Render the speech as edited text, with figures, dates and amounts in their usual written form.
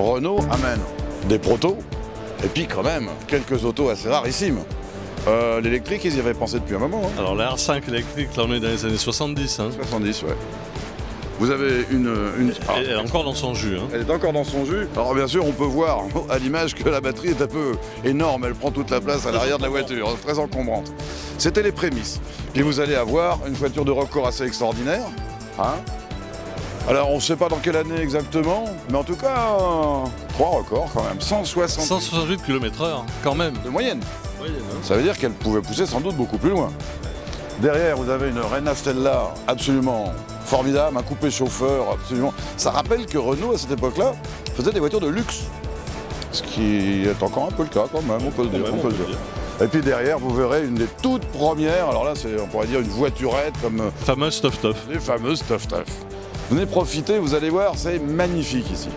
Renault amène des protos, et puis quand même, quelques autos assez rarissimes. L'électrique, ils y avaient pensé depuis un moment. Hein. Alors la R5 électrique, là on est dans les années 70. Hein. 70, ouais. Vous avez Elle est encore dans son jus. Hein. Elle est encore dans son jus. Alors bien sûr, on peut voir à l'image que la batterie est un peu énorme. Elle prend toute la place à l'arrière de la voiture, très encombrante. C'était les prémices. Puis vous allez avoir une voiture de record assez extraordinaire. Hein. Alors on ne sait pas dans quelle année exactement, mais en tout cas, 3 records quand même. 168 km/h, quand même. De moyenne. Moyenne, hein. Ça veut dire qu'elle pouvait pousser sans doute beaucoup plus loin. Derrière, vous avez une Renault Stella absolument formidable, un coupé chauffeur absolument. Ça rappelle que Renault, à cette époque-là, faisait des voitures de luxe. Ce qui est encore un peu le cas quand même, on peut le dire. Et puis derrière, vous verrez une des toutes premières, alors là, on pourrait dire une voiturette comme... Fameuse Tough Tough. Les fameuses Tough Tough. Venez profiter, vous allez voir, c'est magnifique ici.